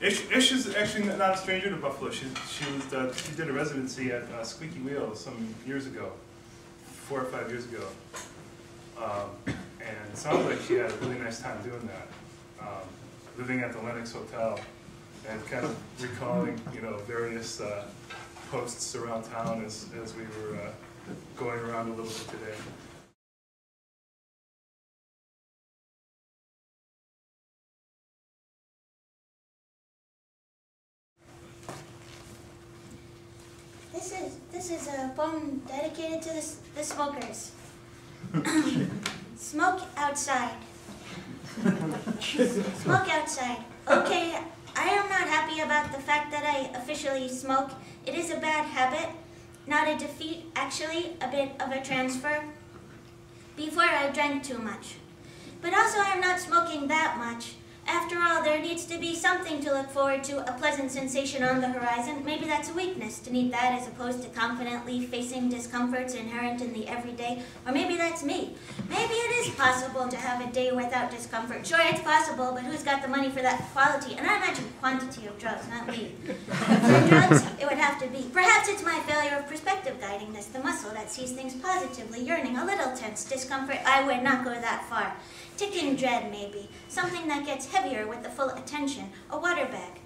Ish is actually not a stranger to Buffalo. She did a residency at Squeaky Wheel some years ago, 4 or 5 years ago, and it sounds like she had a really nice time doing that, living at the Lenox Hotel, and kind of recalling, you know, various posts around town as we were going around a little bit today. This is a poem dedicated to the smokers. Smoke outside. Smoke outside. Okay, I am not happy about the fact that I officially smoke. It is a bad habit, not a defeat, actually, a bit of a transfer. Before I drank too much. But also I am not smoking that much. After all, there needs to be something to look forward to, a pleasant sensation on the horizon. Maybe that's a weakness, to need that as opposed to confidently facing discomforts inherent in the everyday. Or maybe that's me. Maybe it is possible to have a day without discomfort. Sure, it's possible, but who's got the money for that quality? And I imagine quantity of drugs, not weed. For drugs, it would have to be. Perhaps it's my failure of perspective guiding this, the muscle that sees things positively, yearning, a little tense, discomfort. I would not go that far. Ticking dread, maybe. Something that gets heavier with the full attention. A water bag.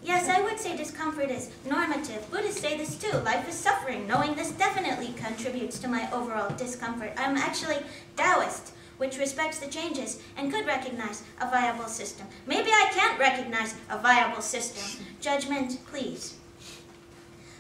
Yes, I would say discomfort is normative. Buddhists say this too. Life is suffering. Knowing this definitely contributes to my overall discomfort. I'm actually Taoist, which respects the changes and could recognize a viable system. Maybe I can't recognize a viable system. Judgment, please.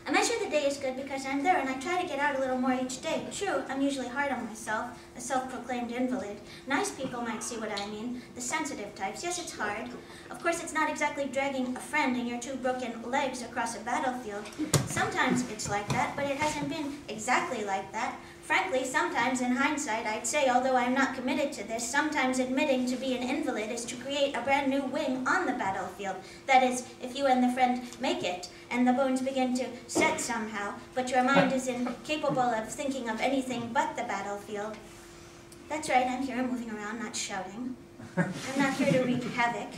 I measure the day is good because I'm there and I try to get out a little more each day. True, I'm usually hard on myself, a self-proclaimed invalid. Nice people might see what I mean, the sensitive types. Yes, it's hard. Of course, it's not exactly dragging a friend and your 2 broken legs across a battlefield. Sometimes it's like that, but it hasn't been exactly like that. Frankly, sometimes in hindsight, I'd say, although I'm not committed to this, sometimes admitting to be an invalid is to create a brand new wing on the battlefield. That is, if you and the friend make it, and the bones begin to set somehow, but your mind is incapable of thinking of anything but the battlefield. That's right, I'm here moving around, not shouting. I'm not here to wreak havoc.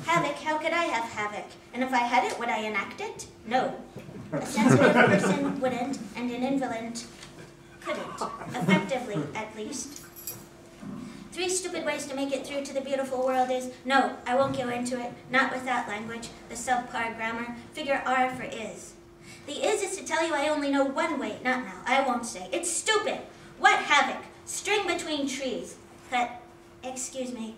Havoc, how could I have havoc? And if I had it, would I enact it? No. A sensitive person wouldn't, and an invalid couldn't, effectively at least. 3 stupid ways to make it through to the beautiful world is, no, I won't go into it, not with that language, the subpar grammar, figure R for is. The is to tell you I only know one way, not now, I won't say. It's stupid. What havoc? String between trees. Cut. Excuse me.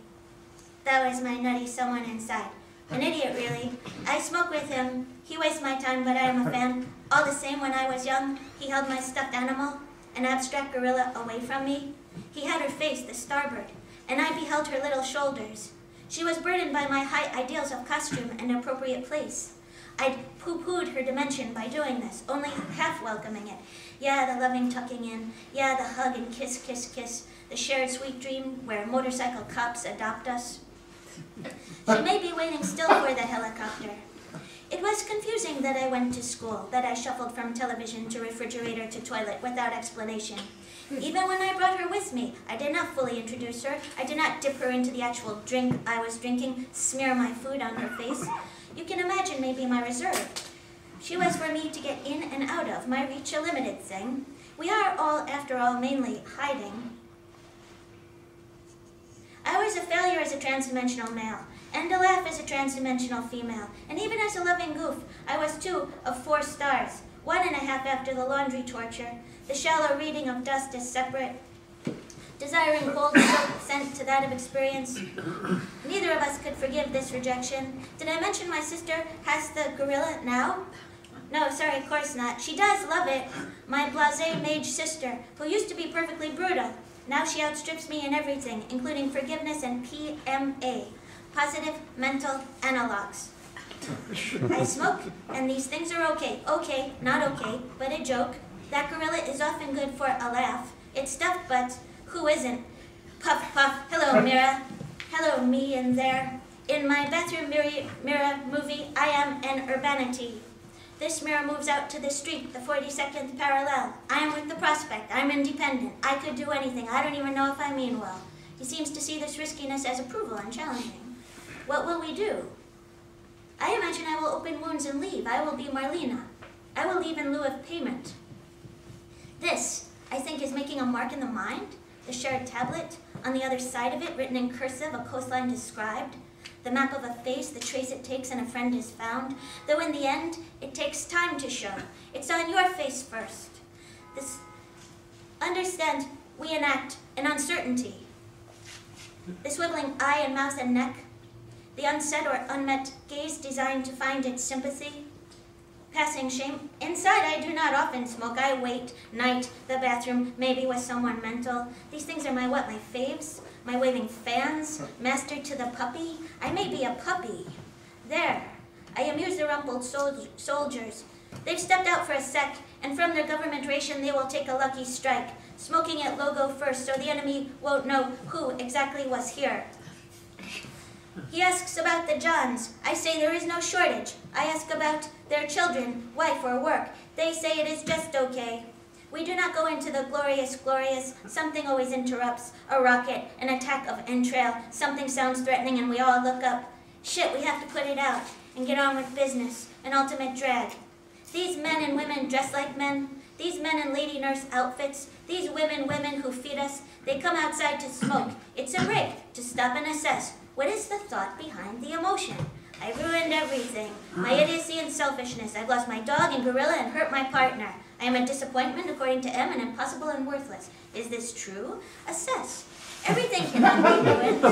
That was my nutty someone inside. An idiot, really. I smoke with him. He wastes my time, but I am a fan. All the same, when I was young, he held my stuffed animal, an abstract gorilla, away from me. He had her face, the starboard, and I beheld her little shoulders. She was burdened by my high ideals of costume and appropriate place. I'd pooh-poohed her dimension by doing this, only half welcoming it. Yeah, the loving tucking in. Yeah, the hug and kiss, kiss, kiss. The shared sweet dream where motorcycle cops adopt us. She may be waiting still for the helicopter. It was confusing that I went to school, that I shuffled from television to refrigerator to toilet without explanation. Even when I brought her with me, I did not fully introduce her. I did not dip her into the actual drink I was drinking, smear my food on her face. You can imagine maybe my reserve. She was for me to get in and out of, my reach a limited thing. We are all, after all, mainly hiding. I was a failure as a trans-dimensional male, and a laugh as a trans-dimensional female. And even as a loving goof, I was 2 of 4 stars, 1.5 after the laundry torture, the shallow reading of dust as separate, desiring cold soap sent to that of experience. Neither of us could forgive this rejection. Did I mention my sister has the gorilla now? No, sorry, of course not. She does love it. My blasé mage sister, who used to be perfectly brutal. Now she outstrips me in everything, including forgiveness and PMA, positive mental analogs. I smoke, and these things are okay. Okay, not okay, but a joke. That gorilla is often good for a laugh. It's stuffed, but who isn't? Puff, puff, hello, mirror. Hello, me in there. In my bathroom mirror movie, I am an urbanity. This mirror moves out to the street, the 42nd parallel. I am with the prospect. I'm independent. I could do anything. I don't even know if I mean well. He seems to see this riskiness as approval and challenging. What will we do? I open wounds and leave. I will be Marlena. I will leave in lieu of payment. This, I think, is making a mark in the mind. The shared tablet, on the other side of it, written in cursive, a coastline described. The map of a face, the trace it takes, and a friend is found. Though in the end, it takes time to show. It's on your face first. This, understand, we enact an uncertainty. The swiveling eye and mouth and neck, the unsaid or unmet gaze designed to find its sympathy. Passing shame. Inside, I do not often smoke. I wait, night, the bathroom, maybe with someone mental. These things are my what? My faves? My waving fans? Master to the puppy? I may be a puppy. There. I amuse the rumpled soldiers. They've stepped out for a sec, and from their government ration they will take a lucky strike, smoking at logo first so the enemy won't know who exactly was here. He asks about the Johns. I say there is no shortage. I ask about their children, wife, or work. They say it is just okay. We do not go into the glorious, glorious. Something always interrupts. A rocket, an attack of entrail. Something sounds threatening and we all look up. Shit, we have to put it out and get on with business. An ultimate drag. These men and women dress like men. These men in lady nurse outfits. These women who feed us. They come outside to smoke. It's a rig to stop and assess. What is the thought behind the emotion? I ruined everything. My idiocy and selfishness. I've lost my dog and gorilla and hurt my partner. I am a disappointment according to M and impossible and worthless. Is this true? Assess. Everything cannot be ruined.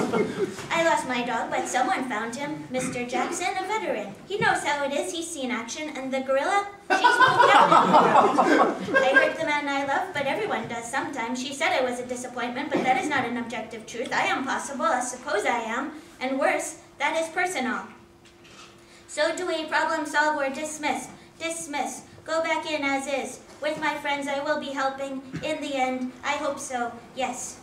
I lost my dog, but someone found him. Mr. Jackson, a veteran. He knows how it is. He's seen action. And the gorilla? She's moved out in the world. I hurt the man I love, but everyone does sometimes. She said I was a disappointment, but that is not an objective truth. I am possible. I suppose I am. And worse, that is personal. So do we problem solve or dismiss? Dismiss. Go back in as is. With my friends, I will be helping. In the end, I hope so. Yes.